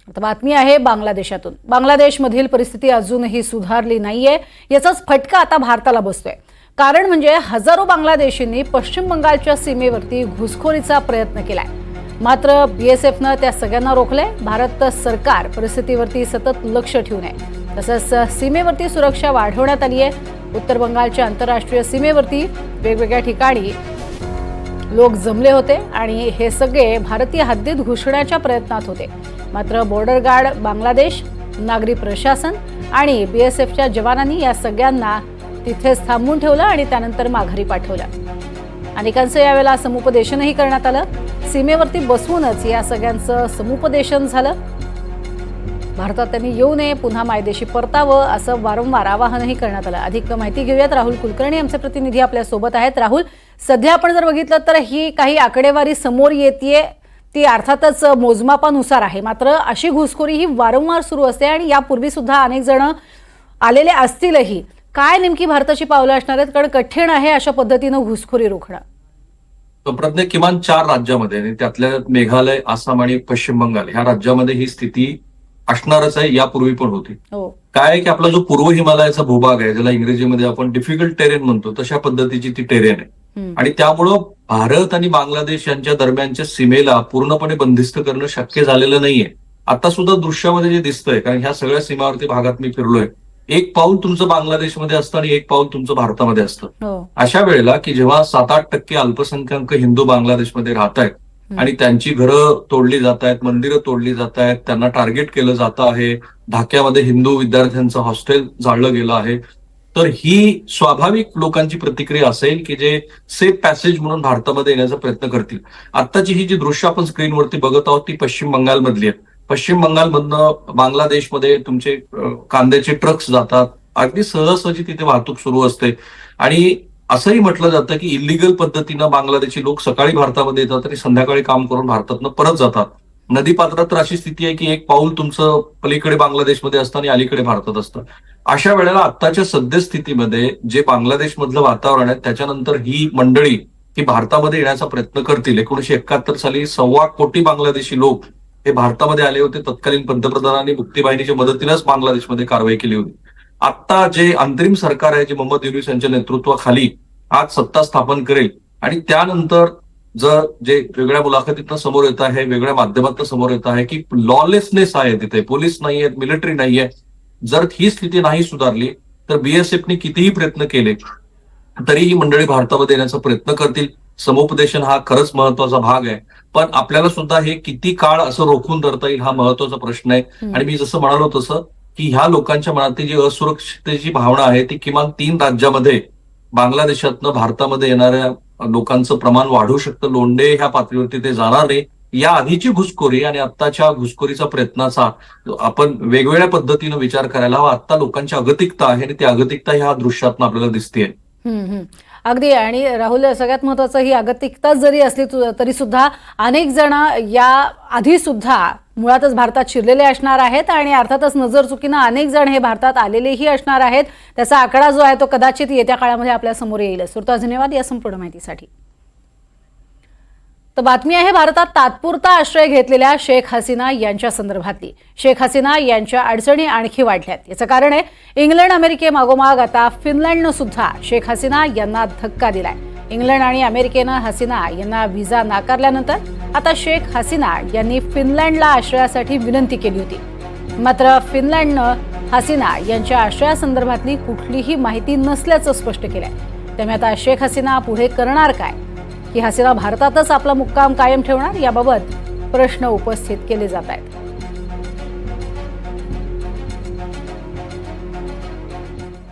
आता बातमी आहे बांगलादेशातून। बांगलादेशमधील परिस्थिती अजूनही सुधारली नाहीये। याचाच फटका आता भारताला बसतोय। कारण म्हणजे हजारो बांगलादेशींनी पश्चिम बंगालच्या सीमेवरती घुसखोरीचा प्रयत्न केलाय। मात्र बीएसएफनं त्या सगळ्यांना रोखले। भारत सरकार परिस्थितीवरती सतत लक्ष ठेवून आहे। तसंच सीमेवरती सुरक्षा वाढवण्यात आली आहे। उत्तर बंगालच्या आंतरराष्ट्रीय सीमेवरती वेगवेगळ्या ठिकाणी लोक जमले होते आणि हे सगळे भारतीय हद्दीत घुसण्याच्या प्रयत्नात होते। मात्र बॉर्डर गार्ड, बांगलादेश, नागरी प्रशासन आणि बीएसएफच्या जवानांनी या सगळ्यांना तिथेच थांबवून ठेवलं आणि त्यानंतर माघारी पाठवलं। अनेकांचं यावेळेला समुपदेशनही करण्यात आलं। सीमेवरती बसवूनच या सगळ्यांचं समुपदेशन झालं। भारतात त्यांनी येऊ नये, पुन्हा मायदेशी परतावं असं वारंवार आवाहनही करण्यात आलं। अधिक माहिती घेऊयात, राहुल कुलकर्णी आमचे प्रतिनिधी आपल्या सोबत आहेत। राहुल, सध्या आपण जर बघितलं तर ही काही आकडेवारी समोर येतेय, ती अर्थातच मोजमापानुसार आहे। मात्र अशी घुसखोरी ही वारंवार सुरू असते आणि यापूर्वी सुद्धा अनेक जण आलेले असतीलही। काय नेमकी भारताची पावलं असणार आहेत, कारण कठीण आहे अशा पद्धतीनं घुसखोरी रोखणं? प्रत्येक किमान 4 राज्यामध्ये आणि त्यातल्या मेघालय, आसाम आणि पश्चिम बंगाल ह्या राज्यामध्ये ही स्थिती असणारच आहे, यापूर्वी पण होती। काय आहे की आपला जो पूर्व हिमालयाचा भूभाग आहे, ज्याला इंग्रजीमध्ये आपण डिफिकल्ट टेरेन म्हणतो, तशा पद्धतीची ती टेरेन आहे आणि त्यामुळं भारत आणि बांगलादेश यांच्या दरम्यानच्या सीमेला पूर्णपणे बंदिस्त करणं शक्य झालेलं नाहीये। आता सुद्धा दृश्यामध्ये जे दिसतंय, कारण ह्या सगळ्या सीमावर्ती भागात मी फिरलोय, एक पाऊल तुमचं बांगलादेशमध्ये असतं आणि एक पाऊल तुमचं भारतामध्ये असतं। अशा वेळेला की जेव्हा 7-8% अल्पसंख्याक हिंदू बांगलादेशमध्ये राहत आहेत आणि त्यांची घरं तोडली जात आहेत, मंदिरं तोडली जात आहेत, त्यांना टार्गेट केलं जात आहे, ढाक्यामध्ये हिंदू विद्यार्थ्यांचं हॉस्टेल जाळलं गेलं आहे, तर ही स्वाभाविक लोकांची प्रतिक्रिया असेल की जे सेफ पॅसेज म्हणून भारतामध्ये येण्याचा प्रयत्न करतील। आत्ताची ही जी दृश्य आपण स्क्रीनवरती बघत आहोत ती पश्चिम बंगालमधली आहेत। पश्चिम बंगालमधनं बांगलादेशमध्ये तुमचे कांद्याचे ट्रक्स जातात, अगदी सहजासहजी तिथे वाहतूक सुरू असते आणि असंही म्हटलं जातं की इलिगल पद्धतीनं बांगलादेशी लोक सकाळी भारतामध्ये येतात आणि संध्याकाळी काम करून भारतातनं परत जातात। नदीपात्रात तर अशी स्थिती आहे की एक पाऊल तुमचं पलीकडे बांगलादेशमध्ये असतं आणि अलीकडे भारतात असतं। अशा वेळेला आत्ताच्या सद्यस्थितीमध्ये जे बांगलादेशमधलं वातावरण आहे, त्याच्यानंतर ही मंडळी ही भारतामध्ये येण्याचा प्रयत्न करतील। 1971 साली 1.25 कोटी बांगलादेशी लोक हे भारतामध्ये आले होते। तत्कालीन पंतप्रधानांनी मुक्तीबाहिनीच्या मदतीनंच बांगलादेशमध्ये कारवाई केली होती। आता जे अंतरिम सरकार आहे, जे मोहम्मद युनूस यांच्या नेतृत्वाखाली आज सत्ता स्थापन करेल आणि त्यानंतर जर जे वेगळ्या मुलाखतीतनं समोर येत आहे, वेगळ्या माध्यमातून समोर येत आहे की लॉलेसनेस आहे, तिथे पोलीस नाहीयेत, मिलिटरी नाहीये, जर ही स्थिती नाही सुधारली तर बीएसएफने कितीही प्रयत्न केले तरी ही मंडळी भारतामध्ये येण्याचा प्रयत्न करतील। समुपदेशन हा खरंच महत्वाचा भाग आहे, पण आपल्याला सुद्धा हे किती काळ असं रोखून धरता येईल हा महत्वाचा प्रश्न आहे। आणि मी जसं म्हणालो तसं की ह्या लोकांच्या मनातली जी असुरक्षिततेची भावना आहे ती किमान 3 राज्यामध्ये बांगलादेशातनं भारतामध्ये येणाऱ्या लोकांचं प्रमाण वाढू शकतं। लोंढे ह्या पातळीवरती ते जाणार नाही। या आधीची घुसखोरी आणि आत्ताच्या घुसखोरीचा प्रयत्नाचा आपण वेगवेगळ्या पद्धतीनं विचार करायला हवा। आता लोकांची अगतिकता आहे आणि ती अगतिकता ह्या दृश्यातनं आपल्याला दिसतेय। अगदी। आणि राहुल, सगळ्यात महत्वाचं ही अगतिकता जरी असली तरी सुद्धा अनेक जण या आधी सुद्धा मुळातच भारतात शिरलेले असणार आहेत आणि अर्थातच नजर चुकीनं अनेक जण हे भारतात आलेलेही असणार आहेत। त्याचा आकडा जो आहे तो कदाचित येत्या काळामध्ये आपल्या समोर येईलच। तुर्तास धन्यवाद या संपूर्ण माहितीसाठी। तर बातमी आहे भारतात तात्पुरता आश्रय घेतलेल्या शेख हसीना यांच्या संदर्भातली। शेख हसीना यांच्या अडचणी आणखी वाढल्यात। याचं कारण आहे इंग्लंड, अमेरिकेमागोमाग आता फिनलंडनं सुद्धा शेख हसीना यांना धक्का दिलाय। इंग्लंड आणि अमेरिकेनं हसीना यांना व्हिसा नाकारल्यानंतर आता शेख हसीना यांनी फिनलंडला आश्रयासाठी विनंती केली होती। मात्र फिनलंडनं हसीना यांच्या आश्रयासंदर्भातली कुठलीही माहिती नसल्याचं स्पष्ट केलंय। त्यामुळे आता शेख हसीना पुढे करणार काय? की हसीना भारतातच आपला मुक्काम कायम ठेवणार, याबाबत प्रश्न उपस्थित केले जात आहेत।